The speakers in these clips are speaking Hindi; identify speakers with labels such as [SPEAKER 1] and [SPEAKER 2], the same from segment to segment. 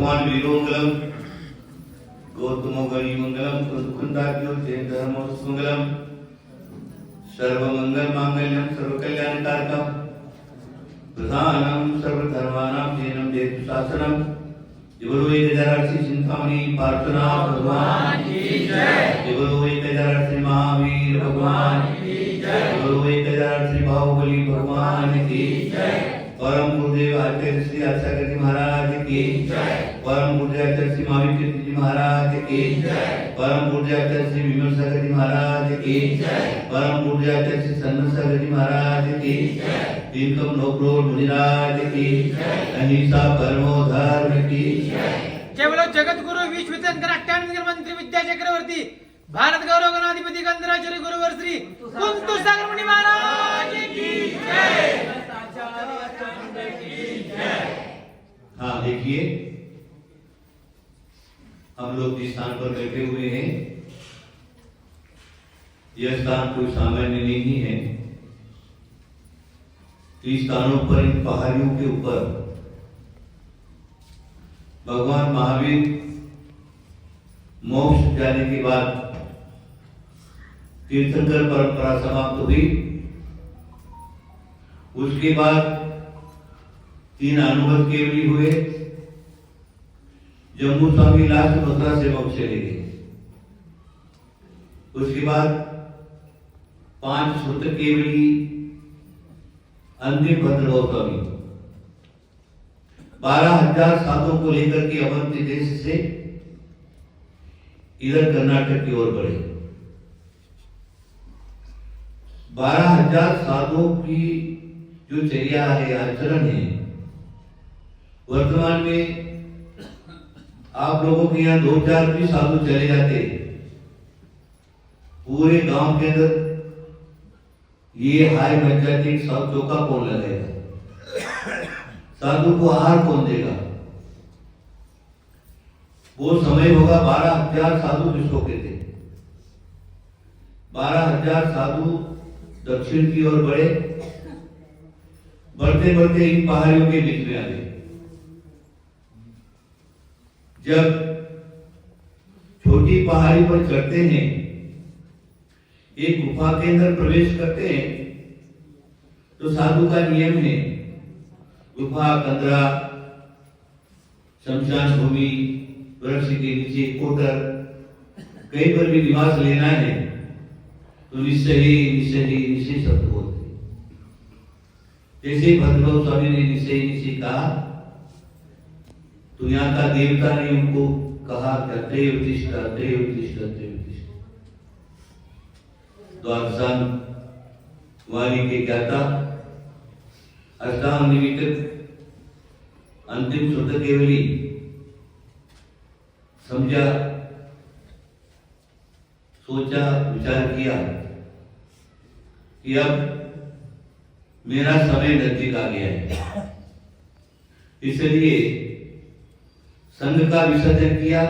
[SPEAKER 1] भगवान वीरोंगलम गौतमो गणिमंगलम कुंदाक्यो जयधर्मोस्मंगलम सर्वमंगल मांगल्यम सर्वकल्याणकारकम प्रधानम सर्वधर्मानां जैनम देतु शासनम दिवलोई गजरार्षि चिंतामणि प्रार्थना भगवान की जय। दिवलोई गजरार्षि महावीर भगवान की जय। दिवलोई गजरार्षि बाहुबली भगवान की जय। परम गुरुदेव आचार्य श्री आचार्य जी महाराज की जय। परम गुरुदेव आचार्य श्री महावीर जी महाराज की जय। परम गुरुदेव आचार्य श्री विमल सागर जी महाराज की जय। परम गुरुदेव आचार्य श्री सन्नत सागर जी महाराज की जय। तीनकम नौकरोड मुनिराज की जय। अहिंसा परमो धर्म की जय।
[SPEAKER 2] जय बोलो जगत गुरु विश्वचंद्र अट्टानगर मंत्री विद्या चक्रवर्ती भारत गौरव गणाधिपति गंधराचार्य गुरुवर श्री कुंतु सागर मुनि महाराज की जय।
[SPEAKER 1] हाँ देखिए, हम लोग जिस स्थान पर बैठे हुए हैं यह स्थान कोई सामान्य नहीं है। इस स्थानों पर, इन पहाड़ियों के ऊपर भगवान महावीर मोक्ष जाने के बाद तीर्थंकर परंपरा समाप्त हुई। उसके बाद 3 अनुभव केवली हुए। जम्मू स्वामी लास्ट मथुरा से मोक्ष चले गए। उसके बाद 5 सूत्र केवली अंतिम भद्रभाव स्वामी 12,000 साधुओं को लेकर के अवंती देश से इधर कर्नाटक की ओर बढ़े। 12,000 साधुओं की जो चर्या है, आचरण है, वर्तमान में आप लोगों के यहाँ 2-4 भी साधु चले जाते, पूरे गांव के अंदर ये हाय मच जाती, सब चौका कौन लगेगा, साधु को आहार कौन देगा। वो समय होगा 12,000 साधु विश्व के थे। 12,000 साधु दक्षिण की ओर बढ़े, बढ़ते बढ़ते इन पहाड़ियों के बीच में आ गए। जब छोटी पहाड़ी पर चढ़ते हैं, एक गुफा के अंदर प्रवेश करते हैं, तो साधु का नियम है गुफा, कंदरा, शमशान भूमि, वृक्ष के नीचे कोटर, कहीं पर भी निवास लेना है तो निश्चय निश्चय शब्द बोलते। जैसे भद्रभाव स्वामी ने निश्चय निश्चय कहा तो यहाँ का देवता ने उनको कहा अतएव तिष्ठ अतएव तिष्ठ अतएव तिष्ठ। द्वादशान वाणी के ज्ञाता अष्टांग निमित्त अंतिम सूत्र केवली समझा, सोचा, विचार किया कि अब मेरा समय नजदीक आ गया है, इसलिए संघ का विसर्जन किया,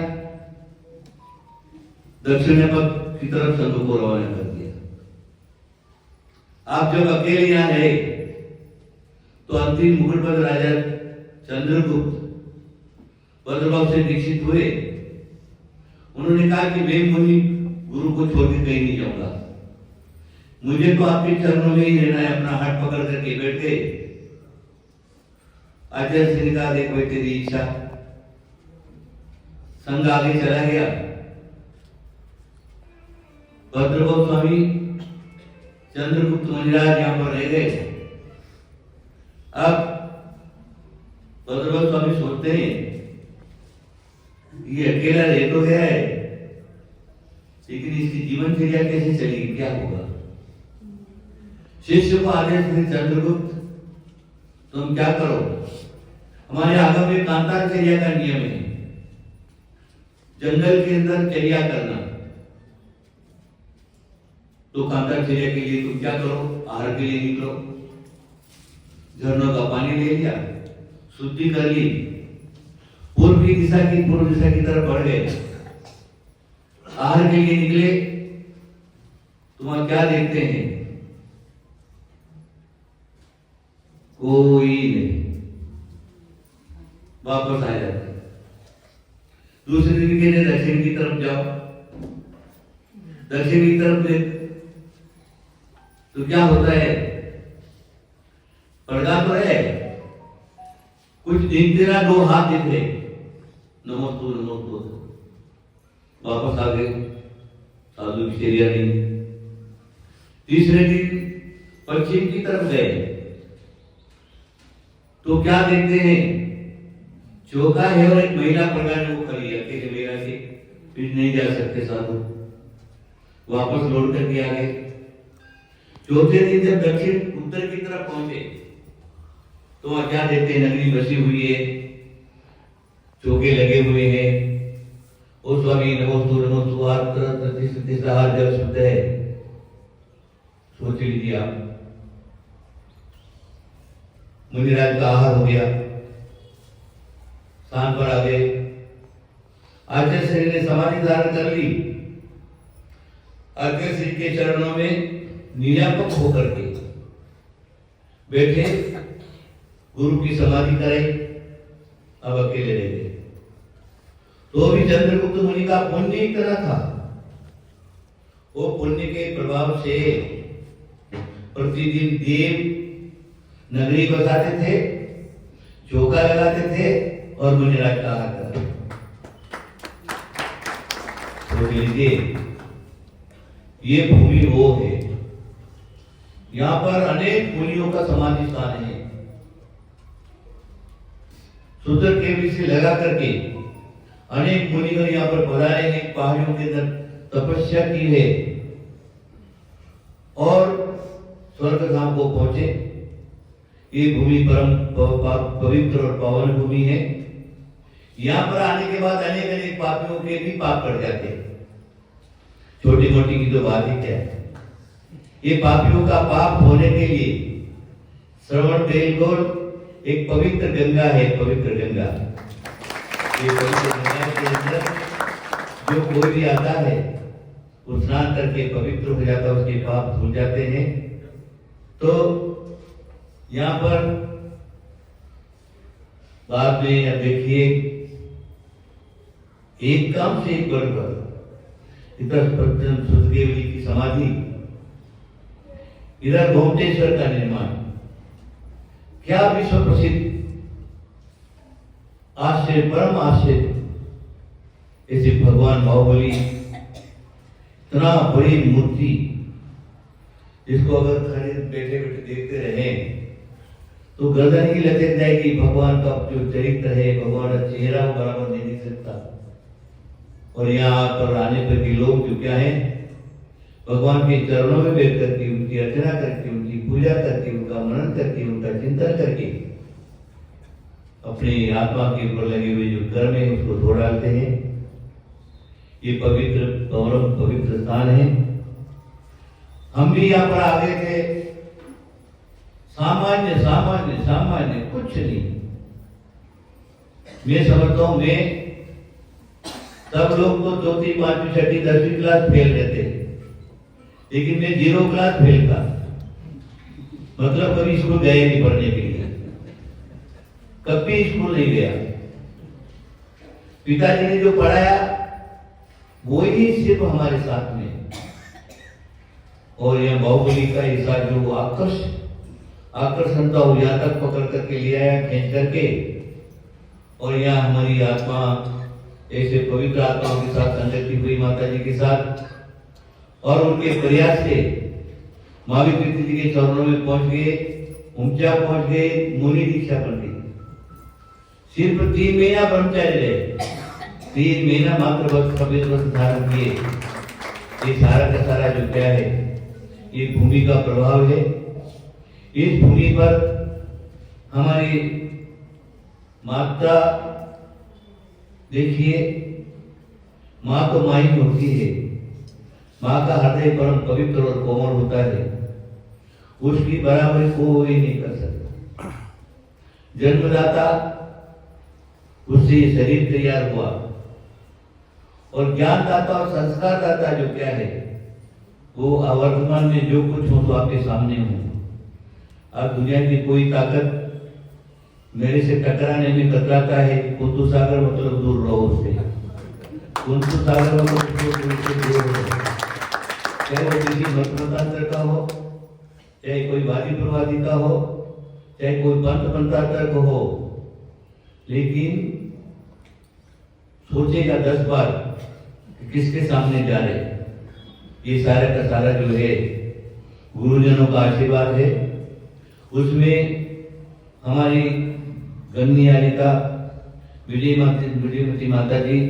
[SPEAKER 1] दक्षिण पथ की तरफ संघ को रवाना कर दिया। आप जब अकेले यहाँ रहे तो अंतिम मुकुटपद राजा चंद्रगुप्त भद्रभाव से दीक्षित हुए। उन्होंने कहा कि मैं मुनि गुरु को छोड़ के कहीं नहीं जाऊंगा, मुझे तो आपके चरणों में ही रहना है। अपना हाथ पकड़ करके बैठ गए। आचार्य श्री ने कहा देख भाई तेरी इच्छा। संघ आगे चला गया। भद्रभाव स्वामी चंद्रगुप्त मुनिराज यहाँ पर रह गए। अब भद्रभाव स्वामी सोचते हैं ये अकेला रह तो गया है, लेकिन इसकी जीवनचर्या कैसे चलेगी, क्या होगा। शिष्य को आदेश दिए चंद्रगुप्त तुम क्या करो, हमारे आगम में कांतार चर्या का नियम है, जंगल के अंदर चर्या करना। तो कांतार चर्या के लिए तुम क्या करो, आहार के लिए निकलो, झरनों का पानी ले लिया, शुद्धि कर ली, पूर्व दिशा की तरफ बढ़ गए, आहार के लिए निकले। तुम क्या देखते हैं, कोई नहीं, वापस आ जाते। दूसरे दिन कहते दक्षिण की तरफ जाओ, दक्षिण की तरफ देख तो क्या होता है, पर्दा तो है, कुछ दिन तेरा 2 हाथ दिख रहे, नमोस्तु नमोस्तु, वापस आ गए, साधु की चर्या नहीं। तीसरे दिन पश्चिम की तरफ गए तो क्या देखते हैं, चौका है और एक महिला प्रधान वो खड़ी है, अकेले महिला से फिर नहीं जा सकते साधु, वापस लौट करके आ गए। चौथे दिन जब दक्षिण उत्तर की तरफ पहुंचे तो वहां क्या देखते हैं, नगरी बसी हुई है, चौके लगे हुए हैं, ओ स्वामी नमोस्तु नमोस्तु, हर जल शुद्ध है। सोच लीजिए आप, मुनिराज का आहार हो गया, स्थान पर आ गए, आचार्य श्री ने समाधि धारण कर ली, आचार्य श्री के चरणों में निरापक होकर के बैठे, गुरु की समाधि कराई, अब अकेले रह गए। तो भी चंद्रगुप्त मुनि का पुण्य इतना था, वो पुण्य के प्रभाव से प्रतिदिन देव नगरी बसाते थे, चौका लगाते थे और मुनिराज का आहार कराते। तो लीजिए, ये भूमि वो है, यहाँ पर अनेक मुनियों का समाधि स्थान है। सूत्र केवली से लगा करके अनेक मुनियों यहाँ पर पधारे हैं, पहाड़ियों के अंदर तपस्या की है और स्वर्ग धाम को पहुंचे। ये भूमि परम पवित्र और पावन भूमि है। यहाँ पर आने के बाद अनेक अनेक पापियों के भी पाप कट जाते हैं। छोटी मोटी की तो बात ही क्या है, ये पापियों का पाप होने के लिए श्रवण बेलगोल एक पवित्र गंगा है, पवित्र गंगा। ये पवित्र गंगा के अंदर जो कोई भी आता है वो स्नान करके पवित्र हो जाता है, उसके पाप धुल जाते हैं। तो यहाँ पर बाद में अब देखिए, एक काम से एक बढ़कर इधर सुधदेवजी की समाधि, इधर गोमटेश्वर का निर्माण, क्या विश्व प्रसिद्ध आश्चर्य, परम आश्चर्य। ऐसे भगवान बाहुबली, इतना बड़ी मूर्ति, जिसको अगर खड़े बैठे बैठे देखते रहे तो गर्दन ही लटक जाएगी। भगवान का जो चरित्र है, भगवान का चेहरा वो बराबर नहीं दिख सकता। और यहाँ पर आने पर के लोग जो क्या है, भगवान के चरणों में बैठ करके उनकी अर्चना करके, उनकी पूजा करके, उनका मनन करके, उनका चिंतन करके अपनी आत्मा के ऊपर लगे हुए जो कर्म है उसको धो डालते हैं। ये पवित्र गौरव पवित्र स्थान है। हम भी यहाँ पर आ गए थे, सामान्य सामान्य सामान्य कुछ नहीं। मैं समझता हूं, मैं सब लोग तो चौथी पांचवी छठी 10वीं क्लास फेल रहते, लेकिन मैं 0 क्लास फेल था। मतलब कभी स्कूल गए नहीं पढ़ने के लिए, कभी स्कूल नहीं गया। पिताजी ने जो पढ़ाया वो ही सिर्फ हमारे साथ में। और यह बाहुबली का ऐसा जो आकर्षण था वो यहाँ तक पकड़ करके ले आया, खींच करके। और यहाँ हमारी आत्मा ऐसे पवित्र आत्माओं के साथ संगति हुई माता जी के साथ, और उनके प्रयास से महावीर कृष्ण जी के चरणों में पहुंच गए, ऊंचा पहुंच गए, मुनि दीक्षा बन गई। सिर्फ 3 महीना ब्रह्मचार्य रहे, 3 महीना मात्र वस्त्र पवित्र वस्त्र धारण किए। ये सारा का सारा जो क्या है, ये भूमि का प्रभाव है। इस भूमि पर हमारी माता, देखिए, माँ तो माँ ही होती है। माँ का हृदय परम पवित्र और कोमल होता है, उसकी बराबरी कोई नहीं कर सकता। जन्मदाता, उससे शरीर तैयार हुआ, और ज्ञानदाता और संस्कारदाता जो क्या है, वो वर्तमान में जो कुछ हो तो आपके सामने हो। अब दुनिया की कोई ताकत मेरे से टकराने में कतराता है, कुतु सागर मतलब दूर रहो उससे। कुंतु सागर को चाहे वो किसी मतांतर का हो, चाहे कोई वादी प्रवादी का हो, चाहे कोई पंथ पंथांतर का हो, लेकिन सोचेगा 10 बार किसके सामने जा रहे। ये सारा का सारा जो है गुरुजनों का आशीर्वाद है। उसमें हमारी गणनीयारिका विजयमती माता जी,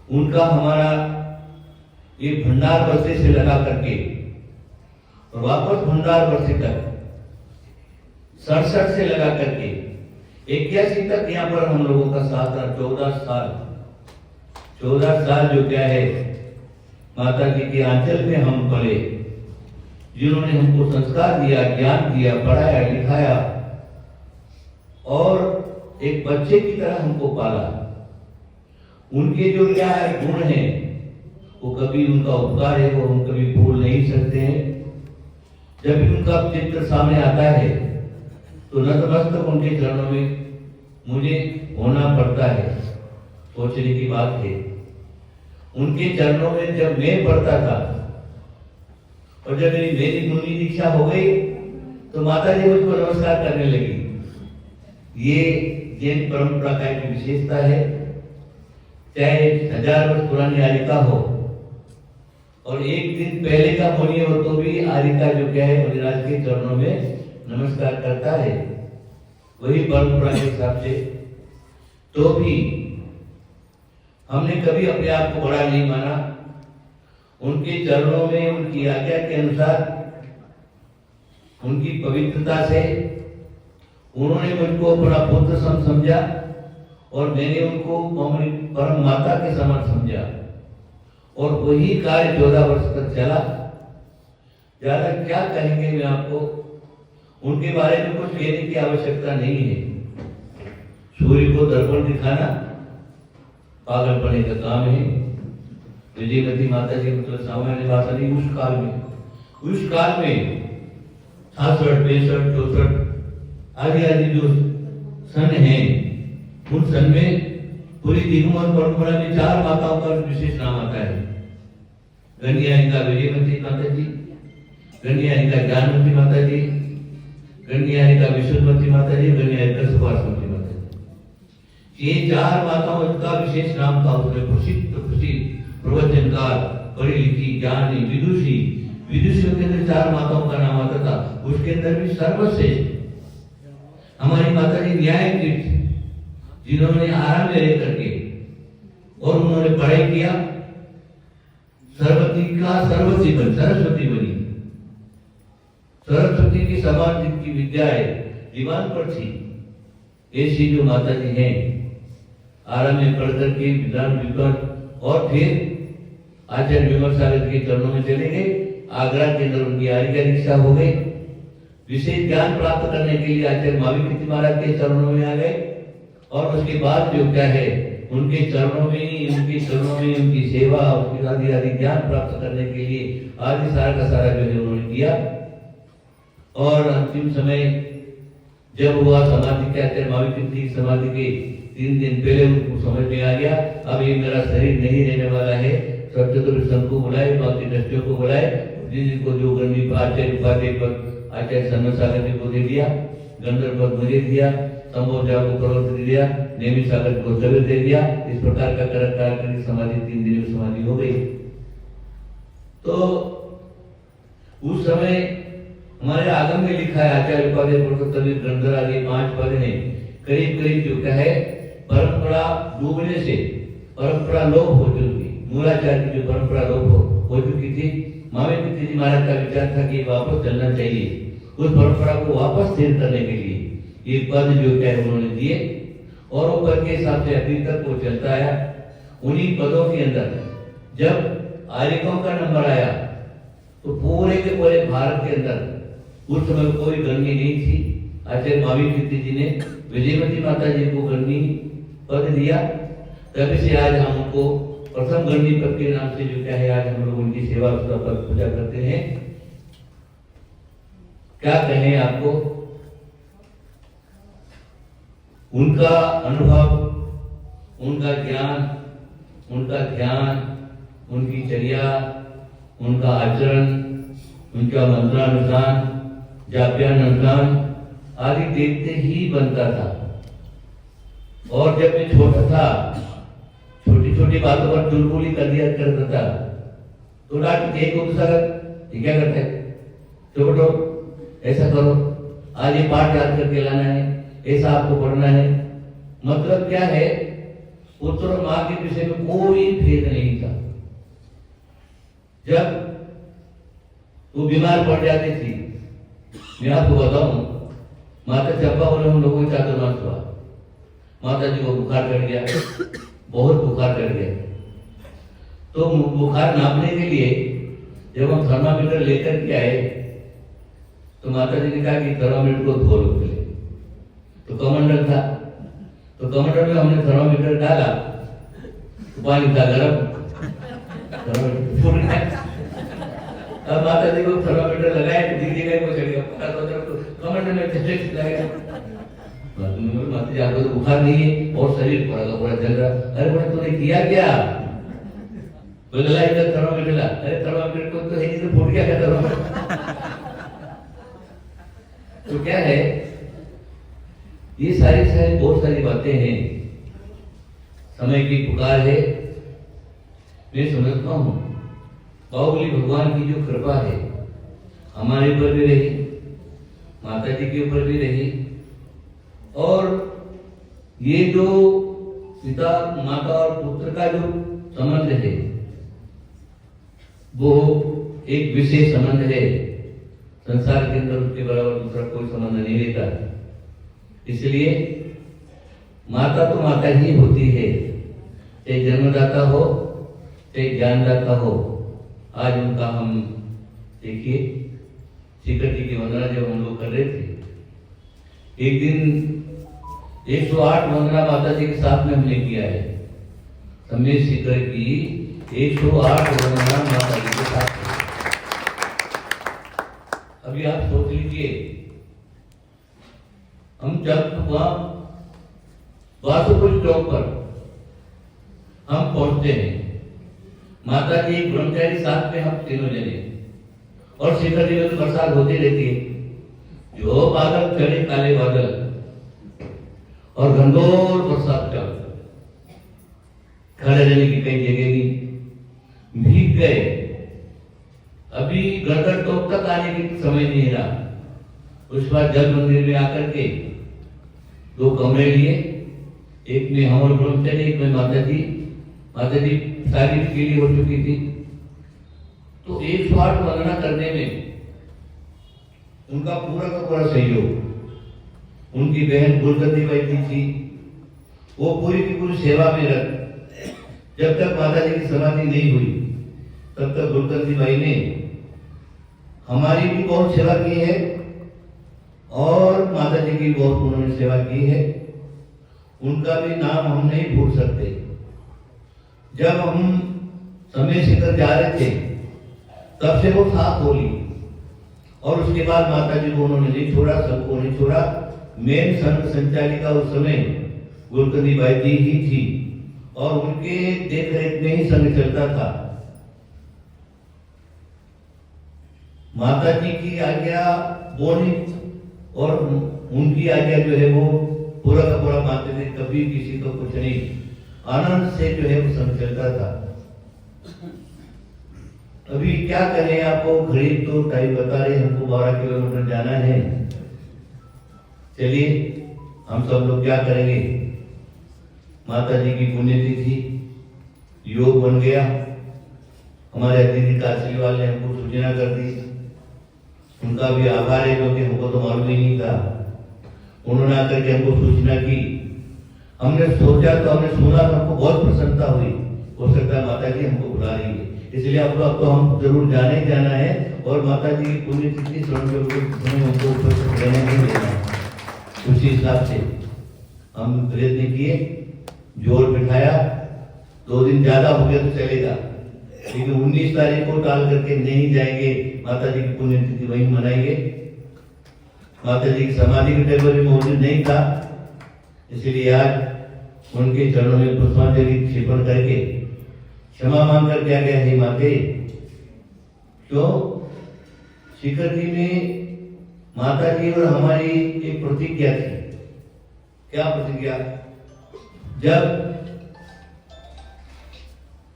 [SPEAKER 1] उनका हमारा ये भंडार बरसे से लगा करके और वापस भंडार बरसे तक 67 से लगा करके 81 तक यहाँ पर हम लोगों का साथ रहा। 14 साल जो क्या है माता जी के आंचल में हम पले, जिन्होंने हमको संस्कार दिया, ज्ञान दिया, पढ़ाया लिखाया और एक बच्चे की तरह हमको पाला। उनके जो क्या है गुण हैं, वो कभी उनका उपकार है वो हम कभी भूल नहीं सकते हैं। जब भी उनका चित्र सामने आता है तो नतमस्तक उनके चरणों में मुझे होना पड़ता है। सोचने की बात है, उनके चरणों में जब मैं पढ़ता था और जब मेरी मुनि दीक्षा हो गई तो माता जी मुझको नमस्कार करने लगी। ये जैन परंपरा का एक विशेषता है। चाहे 1000 वर्ष पुरानी आरिका हो और एक दिन पहले का मुनि हो तो भी आरिका जो क्या है मुनिराज के चरणों में नमस्कार करता है, वही परंपरा के हिसाब से। तो भी हमने कभी अपने आप को बड़ा नहीं माना। उनके चरणों में उनकी आज्ञा के अनुसार, उनकी पवित्रता से उन्होंने मुझको अपना पुत्र समझा और मैंने उनको परम माता के समान समझा और वही कार्य 14 वर्ष तक चला। ज्यादा क्या कहेंगे, मैं आपको उनके बारे में कुछ कहने की आवश्यकता नहीं है। सूर्य को दर्पण दिखाना पागलपने का काम है। विजयमती माता जी मतलब सामान्य भाषा नहीं, उस काल में 66, 62, 64 आदि जो सन हैं, उन सन में पूरी दिगंबर परंपरा में 4 माताओं का विशेष नाम आता है। गणनीयारिका विजयमती माता जी, गणनीयारिका ज्ञानवती माता जी, गणनीयारिका विशुद्धमती माता जी, गणनीयारिका सुभाषमती माता जी। ये 4 माताओं का विशेष नाम था। उसमें प्रसिद्ध प्रवचनकार, पढ़ी लिखी, ज्ञानी, विदुषियों के अंदर 4 माताओं का नाम आता था। उसके अंदर भी सर्वश्रेष्ठ हमारी माता जी न्यायपीठ, जिन्होंने आराम में रह करके और उन्होंने पढ़ाई किया, सरस्वती बनी। सरस्वती की समान जिनकी विद्या है दीवान पर थी, ऐसी जो माता जी हैं आराम में पढ़ करके विद्वान और फिर आचार्य विमल सागर के चरणों में चले गए। आगरा के अंदर उनकी आरिका दीक्षा हो गई। विशेष ज्ञान प्राप्त करने के लिए आचार्य माविकृति महाराज के चरणों में आ गए और उसके बाद जो क्या है उनके चरणों में उनकी सेवा, उसके आदि ज्ञान प्राप्त करने के लिए आदि सारा का सारा जो है उन्होंने किया। और अंतिम समय जब हुआ समाधि के, आचार्य माविकृति की समाधि के 3 दिन पहले उनको समझ में आ गया अब ये मेरा शरीर नहीं रहने वाला है। सब चतुर्थ संघ को बुलाए, बाकी दृष्टियों को बुलाए, जिनको जो गणवी आचार्य उपाध्याय पद आचार्य सन्मत सागर जी को दे दिया, गंधर्व पद मुझे दिया, संभोजा को पर्वत दिया, नेमी सागर को सवेर दे दिया। इस प्रकार का कार्यक्रम समाधि 3 दिन में समाधि हो गई। तो उस समय हमारे आगम में लिखा है आचार्य उपाध्याय पुरुषोत्तम गंधर आदि 5 पद हैं। करीब जो क्या है परंपरा डूबने से परंपरा लोप हो चुकी, मूलाचार्य की जो परंपरा लोप हो चुकी थी। माविकृति जी महाराज का विचार था कि वापस चलना चाहिए, उस परंपरा को वापस स्थिर करने के लिए ये पद जो क्या है उन्होंने दिए और वो पद के हिसाब से अभी तक वो चलता आया। उन्हीं पदों के अंदर जब आरिकों का नंबर आया तो पूरे के पूरे भारत के अंदर उस समय कोई गणनी नहीं थी। आचार्य माविकृति जी ने विजयमती माता जी को गणनी पद दिया, तभी से आज हम उनको प्रथम गणनी पद के नाम से जो क्या है आज हम लोग उनकी सेवा उसका पद पूजा करते हैं। क्या कहें आपको, उनका अनुभव, उनका ज्ञान उनका ध्यान, उनकी चर्या, उनका आचरण, उनका मंत्रानुष्ठान, जाप्यानुष्ठान आदि देखते ही बनता था। और जब मैं छोटा था, छोटी छोटी बातों पर चुलबुली कर दिया करता था, तो डॉक्टर एक को दूसरा क्या करता है, तो बेटो ऐसा करो, आज ये पाठ याद करके लाना है, ऐसा आपको पढ़ना है। मतलब क्या है, पुत्र और मां के विषय में कोई भेद नहीं था। जब वो बीमार पड़ जाती थी, मैं आपको बताऊं, माता चंपा बोले हम लोगों को चातुर्मास हुआ, माता जी को बुखार चढ़ गया, बहुत बुखार चढ़ गया। तो बुखार नापने के लिए जब हम थर्मामीटर लेकर के आए, तो माता जी ने कहा कि थर्मामीटर को धो लो पहले। तो कमंडल था, तो कमंडल में हमने थर्मामीटर डाला, तो पानी था गर्म, थर्मामीटर फूट गया। अब माता जी को थर्मामीटर लगाया तो धीरे धीरे वो चढ़ गया, तो कमंडल में टेस्ट लगाया। माता जी आपको तो बुखार नहीं है और शरीर पूरा का पूरा जल रहा, अरे बोले तूने किया क्या? बोले ला इधर थर्मामीटर ला। अरे थर्मामीटर को तो है नहीं, तो फूट गया क्या थर्मामीटर? तो क्या है, ये सारी बहुत सारी बातें हैं, समय की पुकार है। मैं समझता हूँ बाहुबली भगवान की जो कृपा है हमारे ऊपर भी रही, माता जी के ऊपर भी रही, और ये जो पिता माता और पुत्र का जो संबंध है वो एक विशेष संबंध है। संसार के अंदर उसके बराबर दूसरा कोई संबंध नहीं रहता। इसलिए माता तो माता ही होती है, चाहे जन्मदाता हो चाहे ज्ञानदाता हो। आज उनका हम देखिए शिखर जी की वंदना जब हम लोग कर रहे थे, एक दिन 108 वंदना माता जी के साथ में हमने किया है। समेत शिखर की 108 वंदना माता जी के साथ। अभी आप सोच लीजिए, हम जब वहां वासुपुर चौक पर हम पहुंचते हैं, माता जी ब्रह्मचारी साथ में हम तीनों जने, और शिखर जी में तो बरसात होती रहती है। जो बादल चढ़े काले बादल और घनघोर बरसात चल, खड़े रहने की कई जगह नहीं, भीग गए। अभी गर्दन टोक तक आने की समय नहीं रहा। उस बाद जल मंदिर में आकर के 2 कमरे लिए, एक में हम और ब्रह्मचारी, एक में माता जी। माता जी सारी गीली हो चुकी थी। तो 108 वंदना करने में उनका पूरा का पूरा सहयोग। उनकी बहन गुलकंदी बैठी थी, वो पूरी की पूरी सेवा में रख, जब तक माता जी की समाधि नहीं हुई तब तक गुलकंदी बाई ने हमारी भी बहुत सेवा की है और माता जी की बहुत उन्होंने सेवा की है। उनका भी नाम हम नहीं भूल सकते। जब हम समय शिखर जा रहे थे तब से वो साथ बोली, और उसके बाद माता जी को उन्होंने नहीं छोड़ा, सबको नहीं छोड़ा। मेन संघ संचालिका उस समय गुलकंदी बाई जी ही थी, और उनके देख रेख में ही संघ चलता था। माता जी की आज्ञा बोनी और उनकी आज्ञा जो है वो पूरा का पूरा मानते थे, कभी किसी को कुछ नहीं, आनंद से जो है वो संघ चलता था। अभी क्या करें, आपको घड़ी तो टाइम बता रहे, हमको 12 किलोमीटर जाना है। चलिए हम सब लोग क्या करेंगे, माता जी की पुण्यतिथि योग बन गया। हमारे अतिथि काशी वाले हमको सूचना कर दी, उनका भी आभार है, क्योंकि हमको तो मालूम ही नहीं था। उन्होंने आकर के हमको सूचना की, हमने सोचा तो हमने सुना तो हमको बहुत प्रसन्नता हुई। हो सकता है माता जी हमको बुला रही है, इसलिए अब तो हम जरूर जाने ही जाना है, और माता जी की पुण्यतिथि हमको उपस्थित रहने नहीं देना है। उसी हिसाब से हम प्रयत्न किए, जोर बिठाया। 2 दिन ज्यादा हो गया तो चलेगा, लेकिन 19 तारीख को टाल करके नहीं जाएंगे, माता जी की पुण्यतिथि वहीं मनाएंगे। माता जी की समाधि के टेबल में मौजूद नहीं था, इसलिए आज उनके चरणों में पुष्पांजलि क्षेपण करके क्षमा मांग कर क्या गया हे माते। क्यों? शिखर जी में माता जी और हमारी एक प्रतिज्ञा थी। क्या प्रतिज्ञा? जब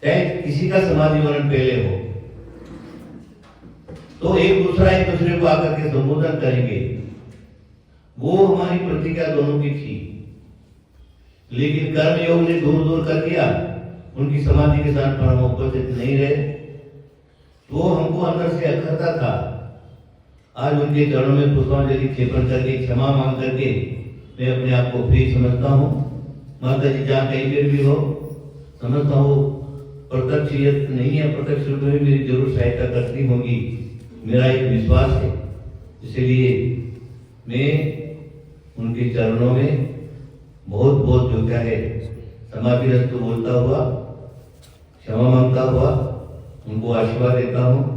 [SPEAKER 1] चाहे किसी का समाधि मरण पहले हो तो एक दूसरे को आकर के संबोधन करेंगे। वो हमारी प्रतिज्ञा दोनों की थी, लेकिन कर्म योग ने दूर दूर कर दिया। उनकी समाधि के साथ पर हम उपस्थित नहीं रहे, तो हमको अंदर से अखरता था। आज उनके चरणों में पुष्पांजलि क्षेपण करके क्षमा मांग करके मैं अपने आप को फ्री समझता हूँ। माता जी जहाँ कहीं पर भी हो, समझता हूँ प्रत्यक्ष नहीं है, प्रत्यक्ष रूप में मेरी जरूर सहायता करती होगी, मेरा एक विश्वास है। इसलिए मैं उनके चरणों में बहुत बहुत जो क्या है समाधि रस्त बोलता हुआ, क्षमा मांगता हुआ उनको आशीर्वाद देता हूँ।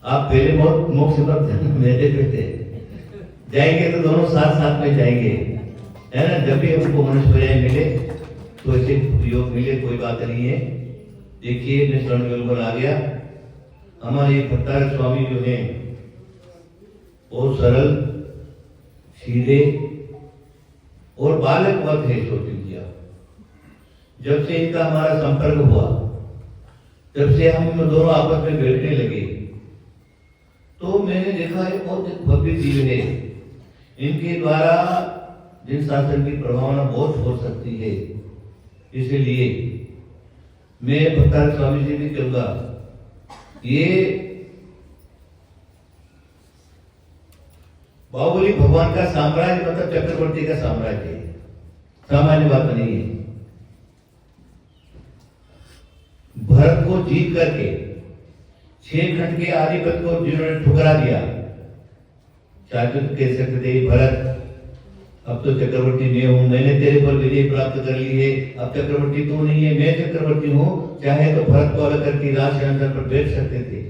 [SPEAKER 1] आप पहले बहुत मोक्ष पर मेरे पे जाएंगे तो दोनों साथ साथ में जाएंगे, है ना। जब भी हमको मनुष्य पर्याय मिले तो ऐसे योग मिले, कोई बात नहीं है। देखिए मैं शरण योग पर आ गया। हमारे भट्टारक स्वामी जो है बहुत सरल, सीधे और बालक वक्त है। सोचिए जब से इनका हमारा संपर्क हुआ, जब से हम दोनों आपस में बैठने लगे, तो मैंने देखा है बहुत भव्य जीव है। इनके द्वारा जिन शासन की प्रभावना बहुत हो सकती है। इसलिए मैं भट्टारक स्वामी जी भी कहूंगा, ये बाहुबली भगवान का साम्राज्य मतलब चक्रवर्ती का साम्राज्य है, सामान्य बात नहीं है। भरत को जीत करके 6 खंड के आधिपत्य को जिन्होंने ठुकरा दिया, चाहे तो कह सकते थे भरत अब तो चक्रवर्ती मैं हूं, मैंने तेरे पर विजय प्राप्त कर ली है, अब चक्रवर्ती तू नहीं है, मैं चक्रवर्ती हूं। चाहे तो भरत को अलग करके राज सिंहासन पर बैठ सकते थे,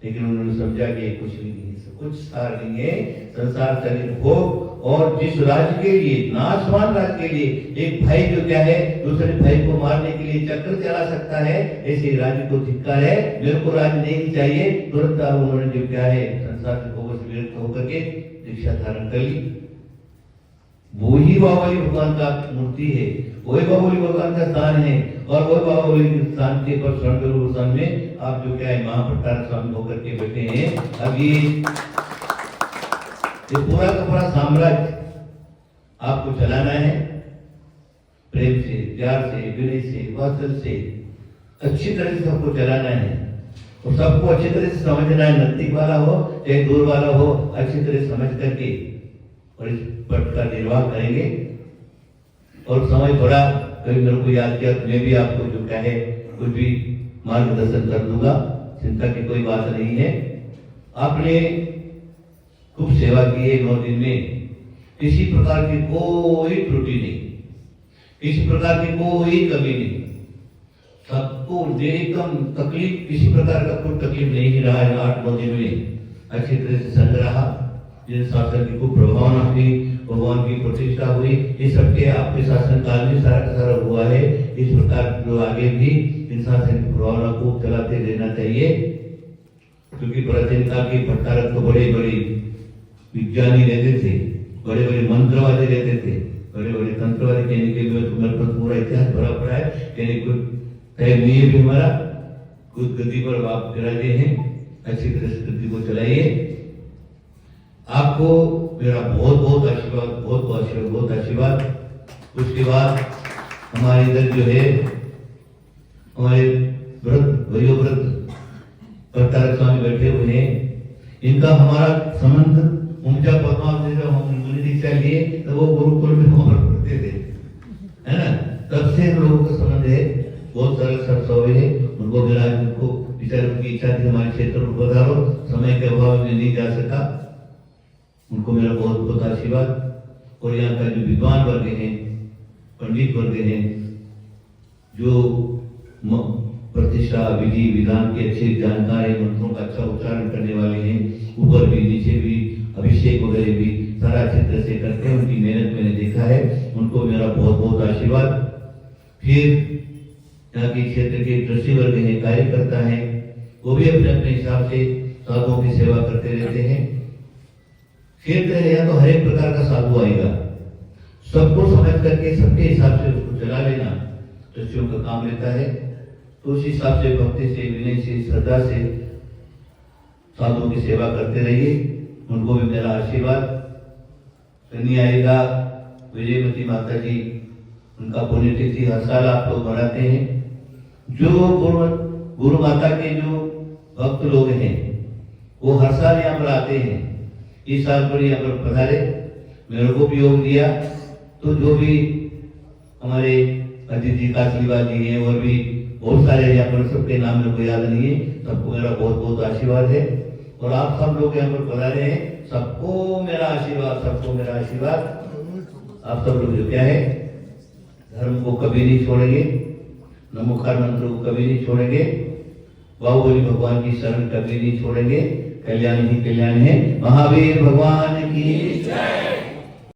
[SPEAKER 1] लेकिन उन्होंने समझा कि कुछ भी नहीं, कुछ सार नहीं है। संसार चलित भोग और जिस राज्य के लिए, नाशवान राज्य के लिए एक भाई जो क्या है दूसरे भाई को मारने के लिए चक्र चला सकता है, ऐसे राज्य को धिक्कार है। मेरे को राज्य नहीं चाहिए। तुरंत उन्होंने जो क्या है संसार के भोगों से विरक्त होकर के दीक्षा धारण कर ली। वो ही बाहुबली भगवान का मूर्ति है, वही बाहुबली भगवान का स्थान है। और वही बाहुबली स्थान के पर स्वर्ण स्थान में आप जो क्या है महाभट्टारक स्वामी होकर के बैठे हैं। अब ये पूरा का पूरा साम्राज्य आपको चलाना है, प्रेम से, प्यार से, विनय से, वात्सल्य से अच्छी तरह से सबको चलाना है और सबको अच्छी तरह से समझना है। नजदीक वाला हो चाहे दूर वाला हो, अच्छी तरह समझ करके और इस पट का निर्वाह करेंगे। और समय थोड़ा कभी मेरे को याद किया तो मैं भी आपको जो क्या है कुछ भी मार्गदर्शन कर दूंगा, चिंता की कोई बात नहीं है। आपने खूब सेवा की है 9 दिन में, किसी प्रकार की कोई त्रुटि नहीं, किसी प्रकार की कोई कमी नहीं, सबको एकदम तकलीफ, किसी प्रकार का कोई तकलीफ नहीं रहा है। 8-9 दिन में अच्छी तरह से संग रहा, जिन शासन की खूब प्रभावना हुई, भगवान की प्रतिष्ठा हुई, ये सबके आपके शासन काल में सारा का सारा हुआ है। इस प्रकार जो आगे भी इन शासन की प्रभावना को चलाते रहना चाहिए, क्योंकि प्राचीन काल के भट्टारक तो बड़े बड़े विज्ञानी रहते थे, बड़े बड़े मंत्रवादी रहते थे, बड़े बड़े तंत्रवादी। कहने के लिए मेरे पास पूरा इतिहास भरा पड़ा है, कहने को तय नहीं है भी हमारा खुद गति पर आप विराजे हैं। अच्छी तरह से गति को चलाइए। आपको मेरा बहुत बहुत आशीर्वाद, बहुत बहुत आशीर्वाद, बहुत आशीर्वाद। उसके बाद हमारे इधर जो है हमारे वयोवृद्ध भट्टारक स्वामी बैठे हुए हैं, इनका हमारा संबंध ऊंचा पद्मावत से हम मुनि दीक्षा लिए तो वो गुरुकुल में हमारा पढ़ते थे, है ना। तब से हम लोगों का संबंध है, बहुत सरल सरसौवे है। उनको मेरा उनको विचार उनकी इच्छा थी हमारे क्षेत्र में पधारो, समय के अभाव में नहीं जा सका, उनको मेरा बहुत बहुत आशीर्वाद। और यहाँ का जो विद्वान वर्ग है, पंडित वर्ग है, जो प्रतिष्ठा विधि विधान के अच्छे जानकार है, मंत्रों का अच्छा उच्चारण करने वाले हैं, ऊपर भी नीचे भी अभिषेक वगैरह भी सारा अच्छी तरह से करते हैं, उनकी मेहनत मैंने देखा है, उनको मेरा बहुत बहुत आशीर्वाद। फिर यहाँ के क्षेत्र के कृषि वर्ग हैं, कार्यकर्ता हैं, वो भी अपने अपने हिसाब से साधुओं की सेवा करते रहते हैं। क्षेत्र है या तो हर एक प्रकार का साधु आएगा, सबको समझ करके सबके हिसाब से उसको चला लेना कृषियों का काम रहता है। तो उस हिसाब से भक्ति से, विनय से, श्रद्धा से साधुओं की सेवा करते रहिए। उनको भी मेरा आशीर्वाद। शनि आएगा, विजयमती माता जी, उनका पुण्यतिथि हर साल आप लोग मनाते हैं। जो गुरु माता के जो भक्त लोग हैं वो हर साल यहाँ पर आते हैं। इस साल पर यहाँ पर पधारे, मेरे को भी योग दिया। तो जो भी हमारे अजीत जी, काशीवाल जी हैं और भी बहुत सारे यहाँ पर, सबके नाम मेरे को याद नहीं है, सबको मेरा बहुत बहुत आशीर्वाद है। और आप सब लोग यहाँ पर पधारे हैं, सबको मेरा आशीर्वाद, सबको मेरा आशीर्वाद। आप सब लोग जो क्या है, धर्म को कभी नहीं छोड़ेंगे, नमोकार मंत्र को कभी नहीं छोड़ेंगे, बाहुबली भगवान की शरण कभी नहीं छोड़ेंगे। कल्याण ही कल्याण है। महावीर भगवान की जय।